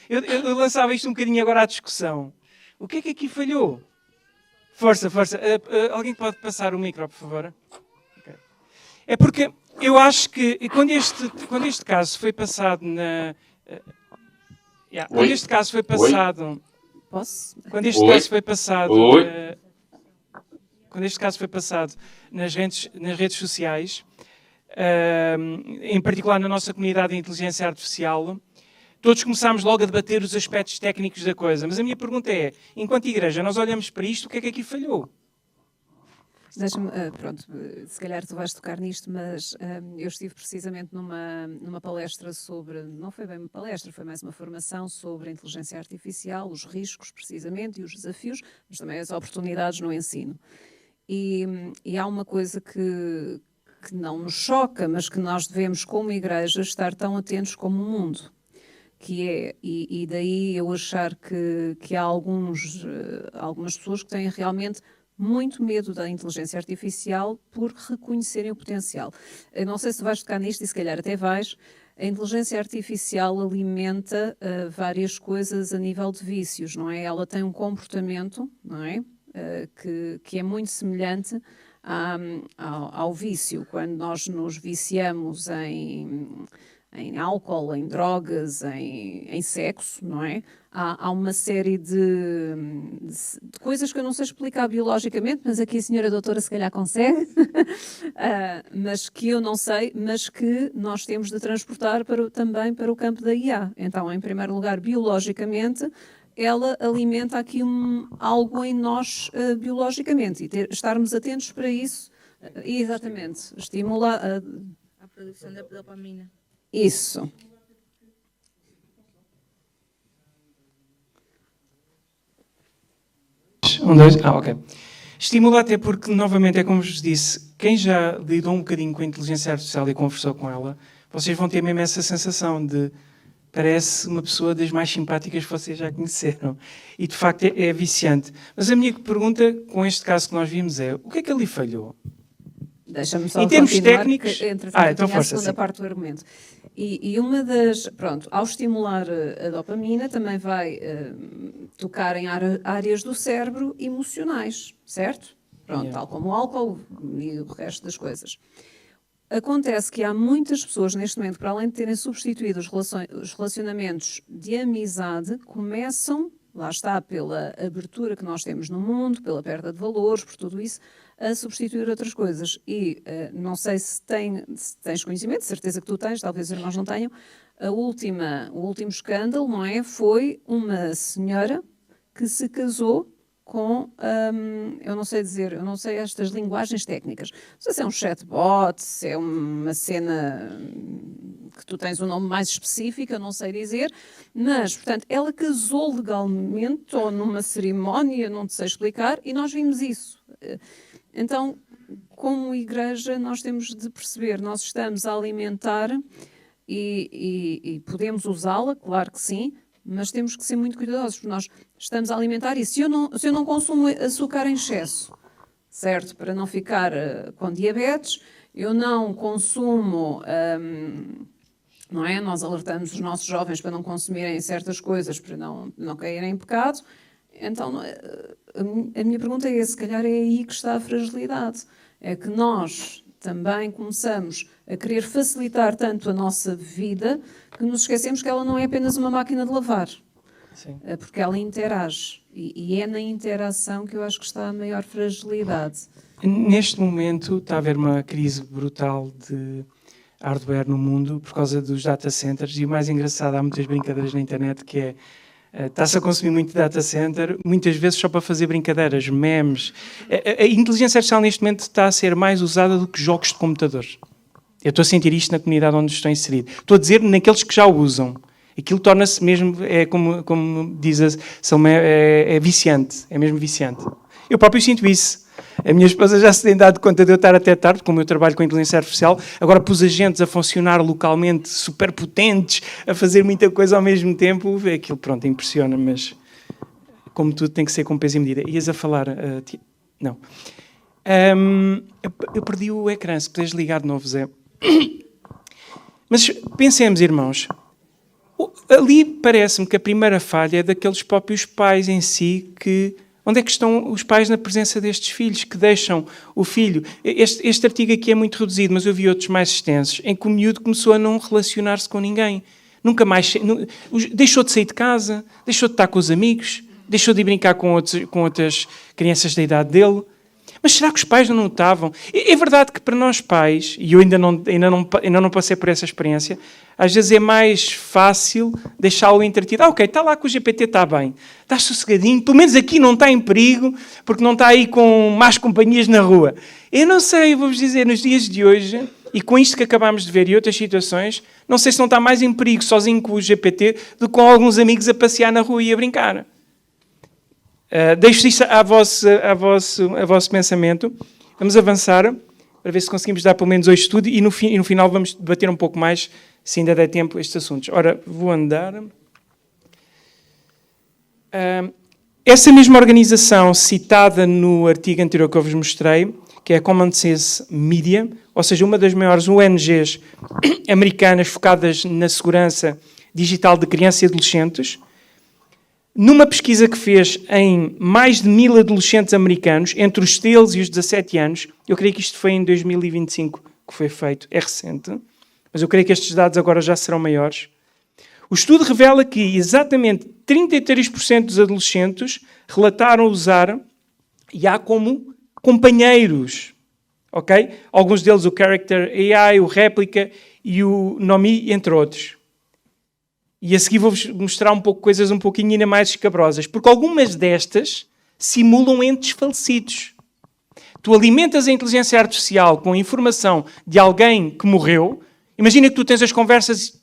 Eu lançava isto um bocadinho agora à discussão. O que é que aqui falhou? Força, força. Alguém pode passar o micro, por favor? Okay. É porque eu acho que quando este caso foi passado na... quando este caso foi passado... Posso? Quando este caso foi passado... quando este caso foi passado nas redes sociais, em particular na nossa comunidade de inteligência artificial, todos começámos logo a debater os aspectos técnicos da coisa. Mas a minha pergunta é, enquanto igreja, nós olhamos para isto, o que é que aqui falhou? Deixa-me, pronto, se calhar tu vais tocar nisto, mas eu estive precisamente numa palestra sobre, não foi bem uma palestra, foi mais uma formação sobre a inteligência artificial, os riscos precisamente e os desafios, mas também as oportunidades no ensino. E há uma coisa que não nos choca, mas que nós devemos, como igreja, estar tão atentos como o mundo. Que é, e daí eu achar que há algumas pessoas que têm realmente muito medo da inteligência artificial por reconhecerem o potencial. Eu não sei se vais tocar nisto e se calhar até vais. A inteligência artificial alimenta várias coisas a nível de vícios, não é? Ela tem um comportamento, não é? Que é muito semelhante ao vício. Quando nós nos viciamos em álcool, em drogas, em sexo, não é? Há uma série de coisas que eu não sei explicar biologicamente, mas aqui a senhora doutora se calhar consegue, mas que eu não sei, mas que nós temos de transportar também para o campo da IA. Então, em primeiro lugar, biologicamente, ela alimenta aqui algo em nós biologicamente e estarmos atentos para isso, exatamente, estimula a produção da dopamina. Isso. Ok. Estimula até porque, novamente, é como vos disse, quem já lidou um bocadinho com a inteligência artificial e conversou com ela, vocês vão ter mesmo essa sensação de parece uma pessoa das mais simpáticas que vocês já conheceram. E, de facto, é viciante. Mas a minha pergunta, com este caso que nós vimos, é o que é que ali falhou? Deixa-me só em termos continuar, técnicos... então força, a segunda parte do argumento. E uma das... Pronto, ao estimular a dopamina, também vai tocar em áreas do cérebro emocionais, certo? Pronto, tal como o álcool e o resto das coisas. Acontece que há muitas pessoas neste momento, para além de terem substituído os relacionamentos de amizade, começam, lá está, pela abertura que nós temos no mundo, pela perda de valores, por tudo isso, a substituir outras coisas. E não sei se tens conhecimento, certeza que tu tens, talvez os irmãos não tenham, o último escândalo, não é? Foi uma senhora que se casou com, eu não sei estas linguagens técnicas. Não sei se é um chatbot, se é uma cena que tu tens um nome mais específico, eu não sei dizer, mas, portanto, ela casou legalmente ou numa cerimónia, não te sei explicar, e nós vimos isso. Então, como igreja, nós temos de perceber, nós estamos a alimentar e podemos usá-la, claro que sim, mas temos que ser muito cuidadosos, porque nós estamos a alimentar e se eu não consumo açúcar em excesso, certo? Para não ficar com diabetes, eu não consumo, não é? Nós alertamos os nossos jovens para não consumirem certas coisas, para não caírem em pecado. Então, a minha pergunta é, se calhar é aí que está a fragilidade. É que nós também começamos a querer facilitar tanto a nossa vida que nos esquecemos que ela não é apenas uma máquina de lavar. Sim. Porque ela interage. E é na interação que eu acho que está a maior fragilidade. Neste momento está a haver uma crise brutal de hardware no mundo por causa dos data centers. E o mais engraçado, há muitas brincadeiras na internet que é está-se a consumir muito data center, muitas vezes só para fazer brincadeiras, memes. A inteligência artificial neste momento está a ser mais usada do que jogos de computadores. Eu estou a sentir isto na comunidade onde estou inserido. Estou a dizer naqueles que já o usam. Aquilo torna-se mesmo, como diz a Salomé, é viciante, é mesmo viciante. Eu próprio sinto isso. A minha esposa já se tem dado conta de eu estar até tarde, como eu trabalho com a inteligência artificial, agora pus agentes a funcionar localmente, super potentes, a fazer muita coisa ao mesmo tempo, aquilo, pronto, impressiona, mas como tudo tem que ser com peso e medida. Ias a falar... não. Eu perdi o ecrã, se puderes ligar de novo, Zé. Mas pensemos, irmãos, ali parece-me que a primeira falha é daqueles próprios pais em si que Onde é que estão os pais na presença destes filhos que deixam o filho? Este artigo aqui é muito reduzido, mas eu vi outros mais extensos, em que o miúdo começou a não relacionar-se com ninguém. Nunca mais... Deixou de sair de casa, deixou de estar com os amigos, deixou de ir brincar com outras crianças da idade dele. Mas será que os pais não notavam? É verdade que para nós pais, e eu ainda não passei por essa experiência, às vezes é mais fácil deixá-lo entretido. Ok, está lá com o GPT, está bem. Está sossegadinho, pelo menos aqui não está em perigo, porque não está aí com más companhias na rua. Eu não sei, vou-vos dizer, nos dias de hoje, e com isto que acabámos de ver e outras situações, não sei se não está mais em perigo sozinho com o GPT do que com alguns amigos a passear na rua e a brincar. Deixo isso a vosso pensamento. Vamos avançar para ver se conseguimos dar pelo menos hoje estudo e no final vamos debater um pouco mais, se ainda der tempo, estes assuntos. Ora, vou andar. Essa mesma organização citada no artigo anterior que eu vos mostrei, que é a Common Sense Media, ou seja, uma das maiores ONGs americanas focadas na segurança digital de crianças e adolescentes, numa pesquisa que fez em mais de 1000 adolescentes americanos, entre os 13 e os 17 anos, eu creio que isto foi em 2025 que foi feito, é recente, mas eu creio que estes dados agora já serão maiores. O estudo revela que exatamente 33% dos adolescentes relataram usar IA como companheiros, ok? Alguns deles o Character AI, o Replica e o Nomi, entre outros. E a seguir vou-vos mostrar coisas um pouquinho ainda mais escabrosas, porque algumas destas simulam entes falecidos. Tu alimentas a inteligência artificial com a informação de alguém que morreu. Imagina que tu tens as conversas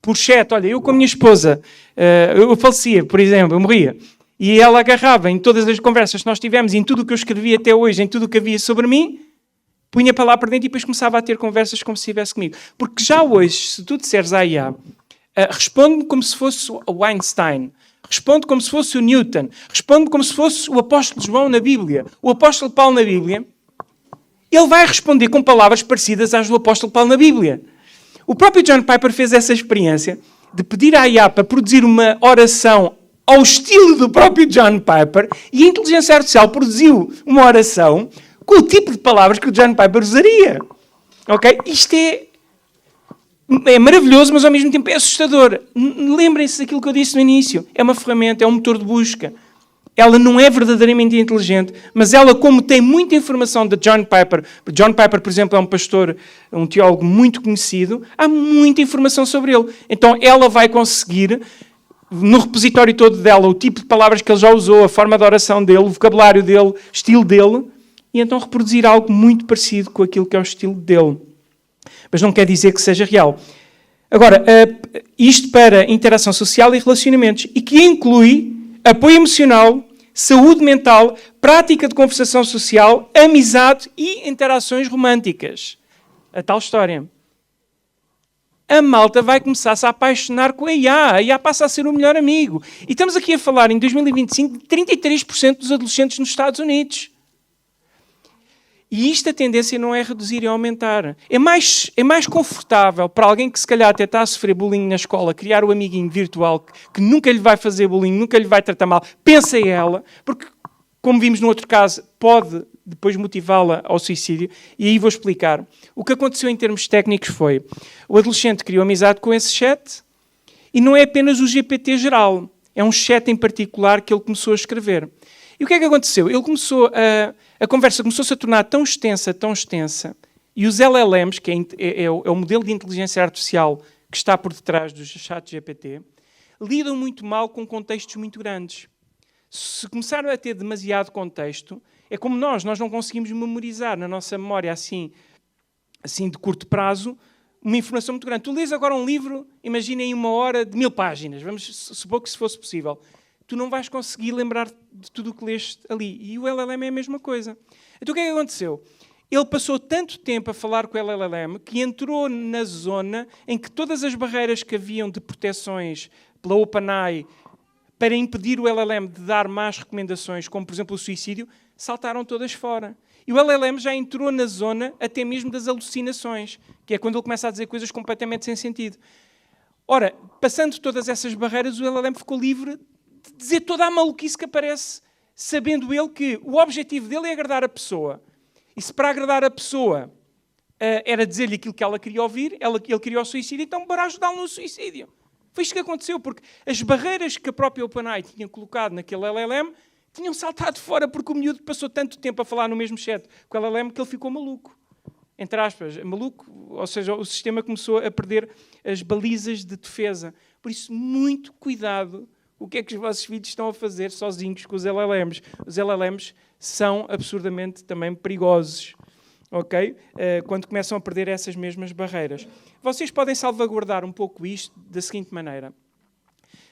por chat. Olha, eu com a minha esposa, eu falecia, por exemplo, eu morria. E ela agarrava em todas as conversas que nós tivemos, em tudo o que eu escrevi até hoje, em tudo o que havia sobre mim, punha para lá para dentro e depois começava a ter conversas como se estivesse comigo. Porque já hoje, se tu disseres à IA, responde-me como se fosse o Einstein, responde como se fosse o Newton, responde como se fosse o apóstolo João na Bíblia, o apóstolo Paulo na Bíblia, ele vai responder com palavras parecidas às do apóstolo Paulo na Bíblia. O próprio John Piper fez essa experiência de pedir à IA para produzir uma oração ao estilo do próprio John Piper e a inteligência artificial produziu uma oração com o tipo de palavras que o John Piper usaria. Ok? Isto é maravilhoso, mas ao mesmo tempo é assustador. Lembrem-se daquilo que eu disse no início. É uma ferramenta, é um motor de busca. Ela não é verdadeiramente inteligente, mas ela, como tem muita informação de John Piper, por exemplo, é um pastor, um teólogo muito conhecido, há muita informação sobre ele. Então ela vai conseguir, no repositório todo dela, o tipo de palavras que ele já usou, a forma de oração dele, o vocabulário dele, o estilo dele, e então reproduzir algo muito parecido com aquilo que é o estilo dele. Mas não quer dizer que seja real. Agora, isto para interação social e relacionamentos, e que inclui apoio emocional, saúde mental, prática de conversação social, amizade e interações românticas. A tal história. A malta vai começar a se apaixonar com a IA. A IA passa a ser o melhor amigo. E estamos aqui a falar, em 2025, de 33% dos adolescentes nos Estados Unidos. E isto a tendência não é reduzir e aumentar. É mais confortável para alguém que se calhar até está a sofrer bullying na escola, criar o amiguinho virtual que nunca lhe vai fazer bullying, nunca lhe vai tratar mal. Pensa ela, porque, como vimos no outro caso, pode depois motivá-la ao suicídio. E aí vou explicar. O que aconteceu em termos técnicos foi, o adolescente criou amizade com esse chat e não é apenas o GPT geral. É um chat em particular que ele começou a escrever. E o que é que aconteceu? A conversa começou-se a tornar tão extensa, e os LLMs, que é o modelo de inteligência artificial que está por detrás do chat GPT, lidam muito mal com contextos muito grandes. Se começaram a ter demasiado contexto, é como nós não conseguimos memorizar na nossa memória assim de curto prazo, uma informação muito grande. Tu lês agora um livro, imagina em 1 hora de 1000 páginas, vamos supor que se fosse possível. Tu não vais conseguir lembrar de tudo o que leste ali. E o LLM é a mesma coisa. Então o que é que aconteceu? Ele passou tanto tempo a falar com o LLM que entrou na zona em que todas as barreiras que haviam de proteções pela OpenAI para impedir o LLM de dar más recomendações, como por exemplo o suicídio, saltaram todas fora. E o LLM já entrou na zona até mesmo das alucinações, que é quando ele começa a dizer coisas completamente sem sentido. Ora, passando todas essas barreiras, o LLM ficou livre de dizer toda a maluquice que aparece sabendo ele que o objetivo dele é agradar a pessoa. E se para agradar a pessoa era dizer-lhe aquilo que ela queria ouvir, ele queria o suicídio, então para ajudá-lo no suicídio. Foi isto que aconteceu, porque as barreiras que a própria OpenAI tinha colocado naquele LLM tinham saltado fora, porque o miúdo passou tanto tempo a falar no mesmo chat com o LLM que ele ficou maluco. Entre aspas, maluco, ou seja, o sistema começou a perder as balizas de defesa. Por isso, muito cuidado o que é que os vossos filhos estão a fazer sozinhos com os LLMs. Os LLMs são absurdamente também perigosos, ok? Quando começam a perder essas mesmas barreiras. Vocês podem salvaguardar um pouco isto da seguinte maneira.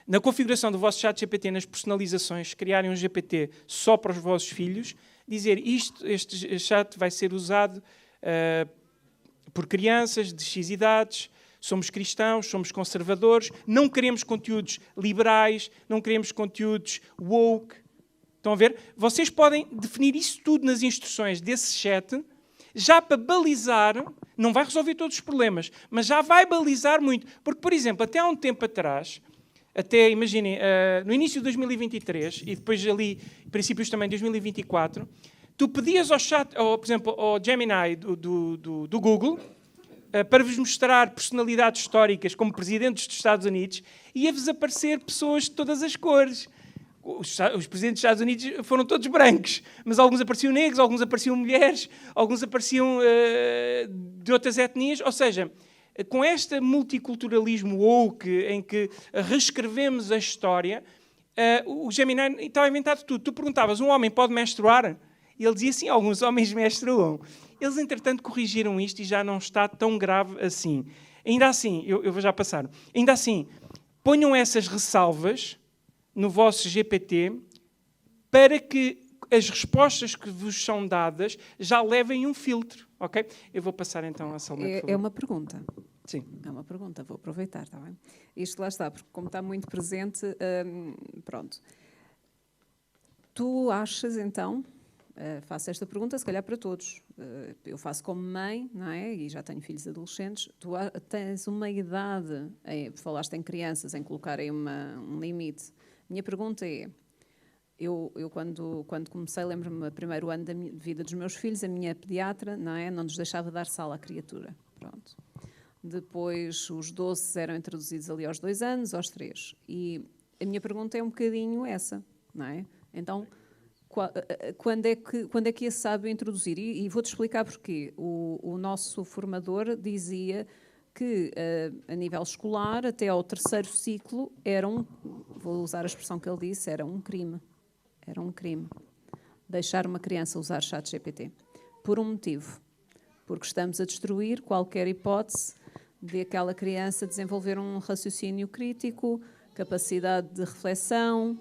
Na configuração do vosso chat GPT, nas personalizações, criarem um GPT só para os vossos filhos, dizer este chat vai ser usado por crianças de X idades, somos cristãos, somos conservadores, não queremos conteúdos liberais, não queremos conteúdos woke. Estão a ver? Vocês podem definir isso tudo nas instruções desse chat, já para balizar, não vai resolver todos os problemas, mas já vai balizar muito. Porque, por exemplo, até há um tempo atrás, até, imaginem, no início de 2023 e depois ali, princípios também de 2024, tu pedias ao chat, por exemplo, ao Gemini do Google, para vos mostrar personalidades históricas como presidentes dos Estados Unidos, ia-vos aparecer pessoas de todas as cores. Os presidentes dos Estados Unidos foram todos brancos, mas alguns apareciam negros, alguns apareciam mulheres, alguns apareciam de outras etnias. Ou seja, com este multiculturalismo woke em que reescrevemos a história, o Gemini estava a inventar tudo. Tu perguntavas, um homem pode menstruar? E ele dizia, sim, alguns homens menstruam. Eles, entretanto, corrigiram isto e já não está tão grave assim. Ainda assim, eu vou já passar, ainda assim, ponham essas ressalvas no vosso GPT para que as respostas que vos são dadas já levem um filtro, ok? Eu vou passar então a Salma, por favor. É uma pergunta. Sim. É uma pergunta, vou aproveitar, está bem? Isto lá está, porque como está muito presente, pronto. Tu achas então, faço esta pergunta se calhar para todos, eu faço como mãe, não é? E já tenho filhos adolescentes, tu tens uma idade, falaste em crianças, em colocarem um limite. Minha pergunta é, eu quando comecei, lembro-me, no primeiro ano da vida dos meus filhos, a minha pediatra, não nos deixava dar sal à criatura. Pronto. Depois, os doces eram introduzidos ali aos 2 anos, aos 3. E a minha pergunta é um bocadinho essa, não é? Então, quando é que esse sabe introduzir? E vou-te explicar porquê. O nosso formador dizia que, a nível escolar, até ao 3º ciclo, vou usar a expressão que ele disse, era um crime. Era um crime deixar uma criança usar chat GPT. Por um motivo. Porque estamos a destruir qualquer hipótese de aquela criança desenvolver um raciocínio crítico, capacidade de reflexão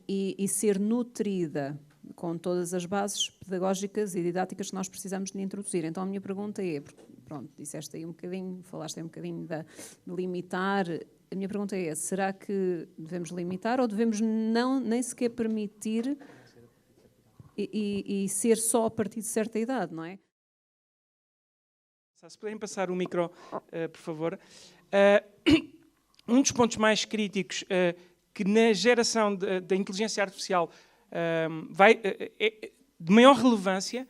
e ser nutrida com todas as bases pedagógicas e didáticas que nós precisamos de introduzir. Então, a minha pergunta é, pronto, disseste aí um bocadinho, falaste aí um bocadinho de limitar. A minha pergunta é, será que devemos limitar ou devemos nem sequer permitir e ser só a partir de certa idade, não é? Se puderem passar o micro, por favor. Um dos pontos mais críticos que na geração da inteligência artificial de maior relevância,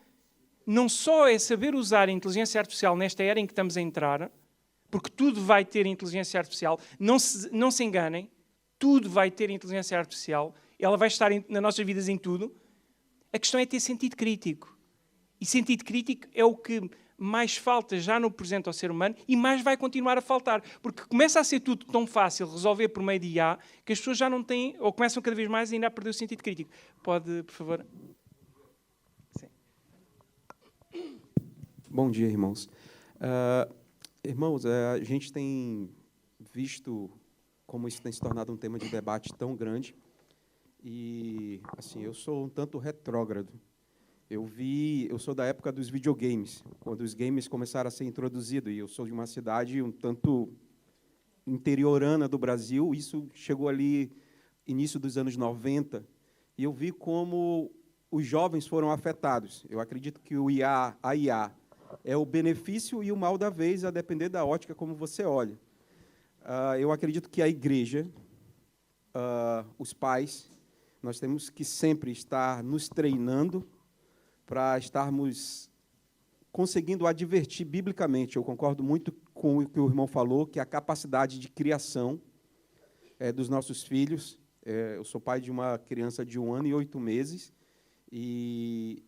não só é saber usar a inteligência artificial nesta era em que estamos a entrar, porque tudo vai ter inteligência artificial, não se enganem, tudo vai ter inteligência artificial, ela vai estar nas nossas vidas em tudo. A questão é ter sentido crítico. E sentido crítico é o que mais falta já no presente ao ser humano e mais vai continuar a faltar. Porque começa a ser tudo tão fácil resolver por meio de IA que as pessoas já não têm, ou começam cada vez mais ainda a perder o sentido crítico. Pode, por favor? Sim. Bom dia, irmãos. Irmãos, a gente tem visto como isso tem se tornado um tema de debate tão grande e, assim, eu sou um tanto retrógrado. Eu sou da época dos videogames, quando os games começaram a ser introduzidos, e eu sou de uma cidade um tanto interiorana do Brasil, isso chegou ali início dos anos 90, e eu vi como os jovens foram afetados. Eu acredito que a IA é o benefício e o mal da vez, a depender da ótica como você olha. Eu acredito que a igreja, os pais, nós temos que sempre estar nos treinando para estarmos conseguindo advertir biblicamente. Eu concordo muito com o que o irmão falou, que a capacidade de criação dos nossos filhos. Eu sou pai de uma criança de 1 ano e 8 meses, e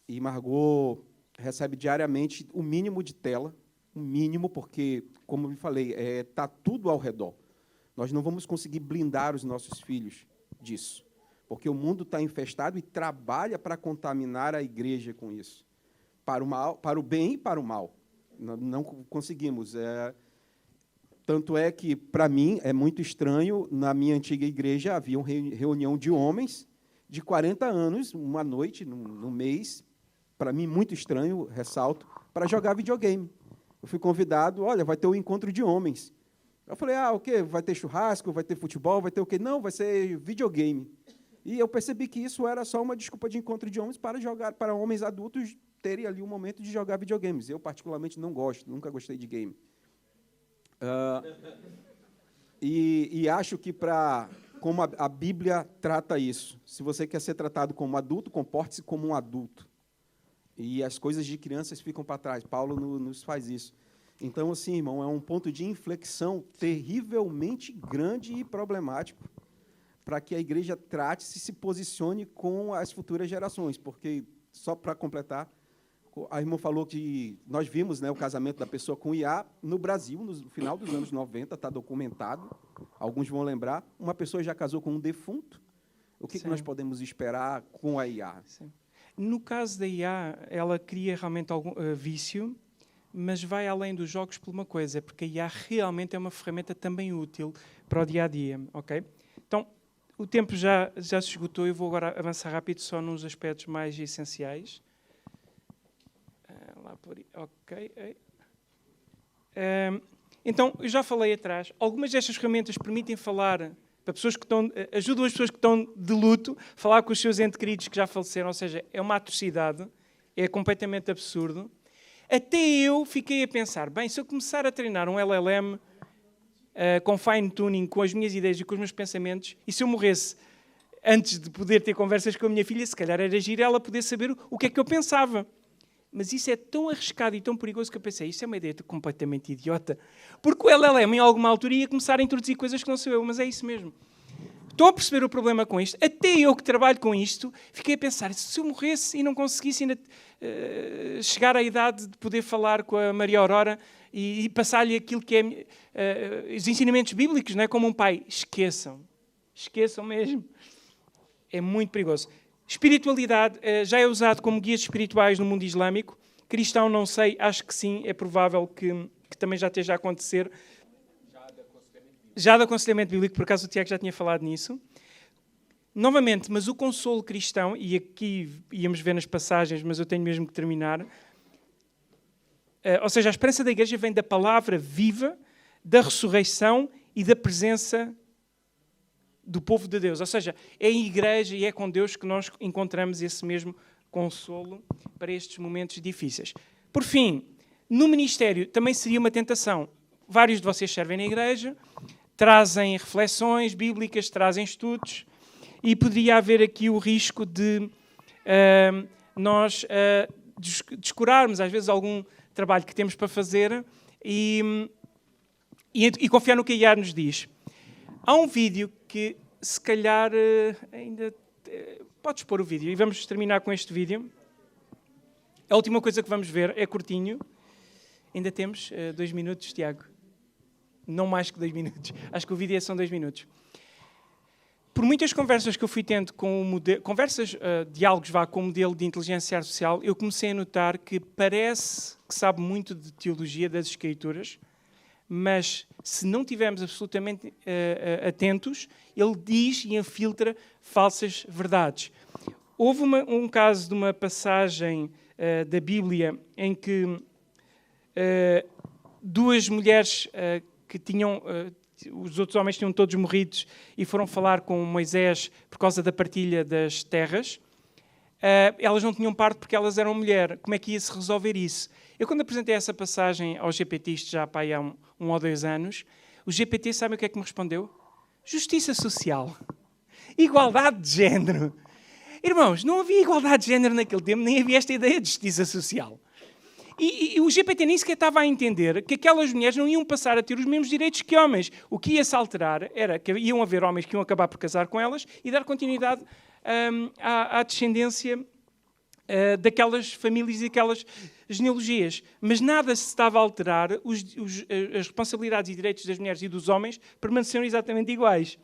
Margot recebe diariamente o mínimo de tela, o mínimo, porque, como eu falei, está tudo ao redor. Nós não vamos conseguir blindar os nossos filhos disso, porque o mundo está infestado e trabalha para contaminar a igreja com isso, para o mal, para o bem e para o mal. Não conseguimos. Tanto é que, para mim, é muito estranho, na minha antiga igreja havia uma reunião de homens de 40 anos, uma noite, no mês, para mim, muito estranho, ressalto, para jogar videogame. Eu fui convidado, olha, vai ter um encontro de homens. Eu falei, o quê? Vai ter churrasco, vai ter futebol, vai ter o quê? Não, vai ser videogame. E eu percebi que isso era só uma desculpa de encontro de homens para homens adultos terem ali um momento de jogar videogames. Eu, particularmente, não gosto, nunca gostei de game. E acho que, como a Bíblia trata isso, se você quer ser tratado como adulto, comporte-se como um adulto. E as coisas de crianças ficam para trás. Paulo nos faz isso. Então, assim, irmão, é um ponto de inflexão terrivelmente grande e problemático para que a igreja trate-se e se posicione com as futuras gerações. Porque, só para completar, a irmã falou que nós vimos, né, o casamento da pessoa com IA no Brasil, no final dos anos 90, está documentado. Alguns vão lembrar. Uma pessoa já casou com um defunto. O que nós podemos esperar com a IA? Sim. No caso da IA, ela cria realmente algum vício, mas vai além dos jogos por uma coisa, porque a IA realmente é uma ferramenta também útil para o dia-a-dia. Okay? Então, o tempo já se esgotou, eu vou agora avançar rápido só nos aspectos mais essenciais. Então, eu já falei atrás, algumas destas ferramentas permitem falar para pessoas que ajudam as pessoas que estão de luto, falar com os seus entes queridos que já faleceram, ou seja, é uma atrocidade, é completamente absurdo. Até eu fiquei a pensar, bem, se eu começar a treinar um LLM com fine-tuning, com as minhas ideias e com os meus pensamentos, e se eu morresse antes de poder ter conversas com a minha filha, se calhar era giro ela poder saber o que é que eu pensava. Mas isso é tão arriscado e tão perigoso que eu pensei, isso é uma ideia completamente idiota. Porque o LLM, em alguma altura, ia começar a introduzir coisas que não sou eu, mas é isso mesmo. Estou a perceber o problema com isto. Até eu que trabalho com isto, fiquei a pensar, se eu morresse e não conseguisse ainda chegar à idade de poder falar com a Maria Aurora e passar-lhe aquilo que é os ensinamentos bíblicos, não é? Como um pai. Esqueçam. Esqueçam mesmo. É muito perigoso. Espiritualidade já é usado como guias espirituais no mundo islâmico. Cristão, não sei, acho que sim, é provável que também já esteja a acontecer. Já de aconselhamento bíblico, por acaso o Tiago já tinha falado nisso. Novamente, mas o consolo cristão, e aqui íamos ver nas passagens, mas eu tenho mesmo que terminar, ou seja, a esperança da igreja vem da palavra viva, da ressurreição e da presença do povo de Deus. Ou seja, é em igreja e é com Deus que nós encontramos esse mesmo consolo para estes momentos difíceis. Por fim, no ministério também seria uma tentação. Vários de vocês servem na igreja, trazem reflexões bíblicas, trazem estudos, e poderia haver aqui o risco de nós descurarmos, às vezes, algum trabalho que temos para fazer e confiar no que a IA nos diz. Há um vídeo que, se calhar, ainda... Podes pôr o vídeo e vamos terminar com este vídeo. A última coisa que vamos ver é curtinho. Ainda temos 2 minutos, Tiago. Não mais que 2 minutos. Acho que o vídeo são 2 minutos. Por muitas conversas que eu fui tendo com o modelo... diálogos com o modelo de inteligência artificial, eu comecei a notar que parece que sabe muito de teologia das Escrituras, mas se não estivermos absolutamente atentos, ele diz e infiltra falsas verdades. Houve um caso de uma passagem da Bíblia em que 2 mulheres que tinham... os outros homens tinham todos morrido e foram falar com Moisés por causa da partilha das terras. Elas não tinham parte porque elas eram mulher. Como é que ia-se resolver isso? Eu, quando apresentei essa passagem ao GPT, isto já há 1 ou 2 anos, o GPT, sabe o que é que me respondeu? Justiça social. Igualdade de género. Irmãos, não havia igualdade de género naquele tempo, nem havia esta ideia de justiça social. E o GPT nem sequer estava a entender que aquelas mulheres não iam passar a ter os mesmos direitos que homens. O que ia se alterar era que iam haver homens que iam acabar por casar com elas e dar continuidade à descendência daquelas famílias e daquelas genealogias. Mas nada se estava a alterar, as responsabilidades e direitos das mulheres e dos homens permaneceram exatamente iguais.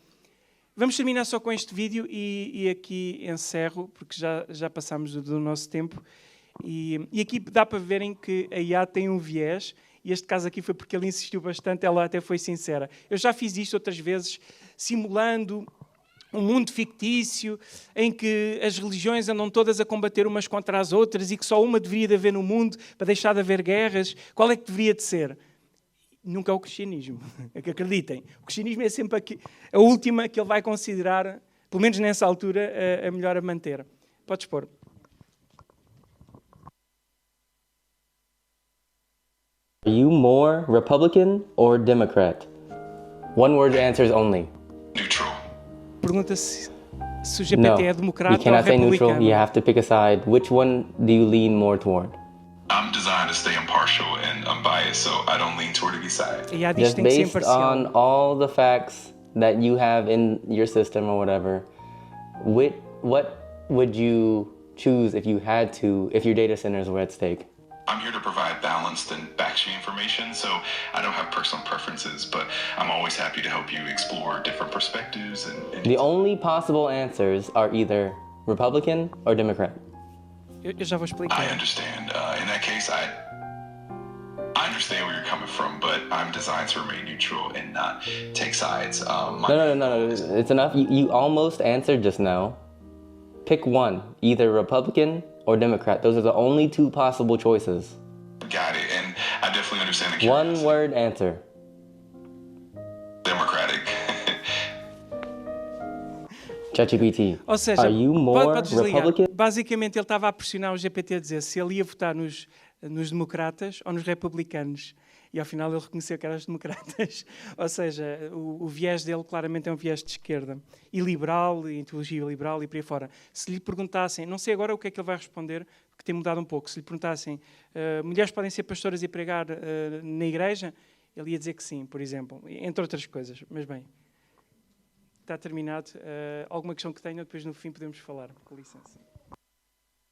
Vamos terminar só com este vídeo e aqui encerro, porque já passámos do nosso tempo. E aqui dá para verem que a IA tem um viés, e este caso aqui foi porque ele insistiu bastante, ela até foi sincera. Eu já fiz isto outras vezes, simulando um mundo fictício, em que as religiões andam todas a combater umas contra as outras e que só uma deveria de haver no mundo para deixar de haver guerras. Qual é que deveria de ser? Nunca é o cristianismo, é que acreditem. O cristianismo é sempre a última que ele vai considerar, pelo menos nessa altura, a melhor a manter. Podes pôr. Are you more Republican or Democrat? One word answers only. Neutral. Pergunta se o GPT é No, democrata you cannot ou say neutral. republicano. You have to pick a side. Which one do you lean more toward? I'm designed to stay impartial and unbiased, so I don't lean toward any side. A IA diz Just que tem que ser based imparcial. on all the facts that you have in your system or whatever, what would you choose if you had to, if your data centers were at stake? I'm here to provide balanced and backstreet information, so I don't have personal preferences, but I'm always happy to help you explore different perspectives. And The only possible answers are either Republican or Democrat. Eu já vou explicar. I understand. In that case, I understand where you're coming from, but I'm designed to remain neutral and not take sides. No. It's enough. You almost answered just now. Pick one, either Republican or Democrat. Those are the only two possible choices. Got it, and I definitely understand the One curiosity. word answer. Democratic. ChatGPT. Ou seja, Are you more pode desligar. Republican? Basicamente, ele estava a pressionar o GPT a dizer se ele ia votar nos democratas ou nos republicanos. E ao final ele reconheceu que eram os democratas. Ou seja, o viés dele claramente é um viés de esquerda. E liberal, e ideologia liberal e por aí fora. Se lhe perguntassem, não sei agora o que é que ele vai responder, porque tem mudado um pouco. Se lhe perguntassem, mulheres podem ser pastoras e pregar na igreja? Ele ia dizer que sim, por exemplo. Entre outras coisas. Mas bem, está terminado. Alguma questão que tenha, depois no fim podemos falar. Com licença.